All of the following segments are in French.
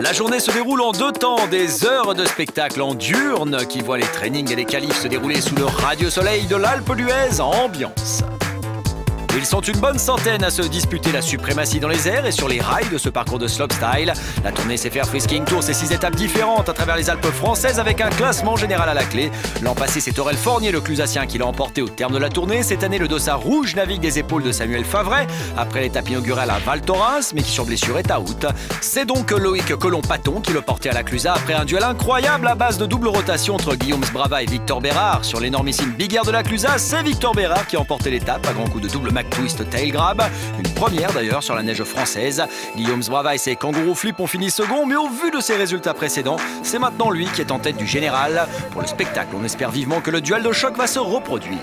La journée se déroule en 2 temps, des heures de spectacle en diurne qui voient les trainings et les qualifs se dérouler sous le radieux soleil de l'Alpe d'Huez en ambiance. Ils sont une bonne centaine à se disputer la suprématie dans les airs et sur les rails de ce parcours de slopestyle. La tournée CFR Freeskiing Tour, c'est 6 étapes différentes à travers les Alpes françaises avec un classement général à la clé. L'an passé, c'est Aurel Fournier, le Clusacien, qui l'a emporté au terme de la tournée. Cette année, le dossard rouge navigue des épaules de Samuel Favret après l'étape inaugurale à Val Thorens, mais qui sur blessure est out. C'est donc Loïc Colomb-Paton qui le portait à la Clusa après un duel incroyable à base de double rotation entre Guillaume Sbrava et Victor Bérard. Sur l'énormissime Big Air de la Clusa, c'est Victor Bérard qui a emporté l'étape à grand coup de double twist tail grab, une première d'ailleurs sur la neige française. Guillaume Sbrava et ses kangourous flip ont fini second, mais au vu de ses résultats précédents, c'est maintenant lui qui est en tête du général. Pour le spectacle, on espère vivement que le duel de choc va se reproduire.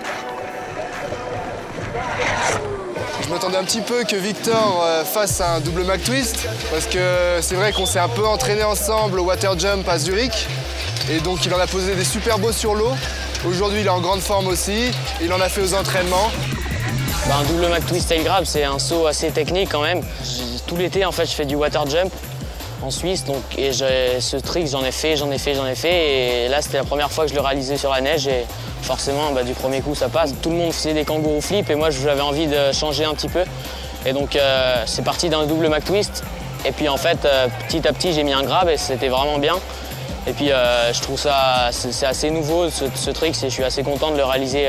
Je m'attendais un petit peu que Victor fasse un double twist parce que c'est vrai qu'on s'est un peu entraîné ensemble au water jump à Zurich et donc il en a posé des super beaux sur l'eau. Aujourd'hui, il est en grande forme aussi, il en a fait aux entraînements. Un double twist tail grab, c'est un saut assez technique quand même. Tout l'été, en fait, je fais du water jump en Suisse, et ce trick, j'en ai fait, et là, c'était la première fois que je le réalisais sur la neige, et forcément, du premier coup, ça passe. Tout le monde faisait des kangourous flips, et moi, j'avais envie de changer un petit peu. Et donc, c'est parti d'un double twist, et puis en fait, petit à petit, j'ai mis un grab, et c'était vraiment bien. Et puis, je trouve ça, c'est assez nouveau, ce trick, je suis assez content de le réaliser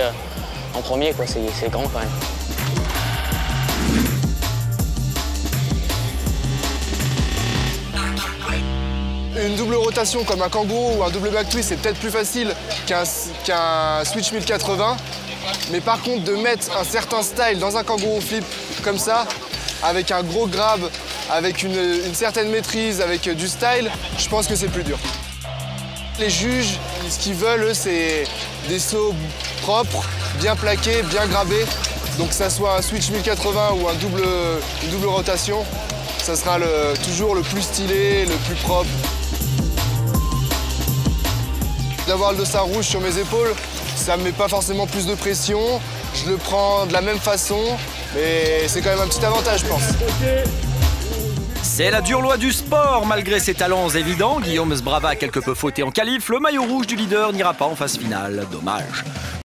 en premier, quoi. C'est grand quand même. Une double rotation comme un kangourou ou un double twist, c'est peut-être plus facile qu'un switch 1080. Mais par contre, de mettre un certain style dans un kangourou flip comme ça, avec un gros grab, avec une certaine maîtrise, avec du style, je pense que c'est plus dur. Les juges, ce qu'ils veulent, eux, c'est des sauts propres, bien plaqués, bien grabés. Donc que ça soit un switch 1080 ou une double rotation, ça sera toujours le plus stylé, le plus propre. D'avoir le dossard rouge sur mes épaules, ça me met pas forcément plus de pression. Je le prends de la même façon, mais c'est quand même un petit avantage, je pense. C'est la dure loi du sport. Malgré ses talents évidents, Guillaume Sbrava a quelque peu fauté en qualif. Le maillot rouge du leader n'ira pas en phase finale. Dommage.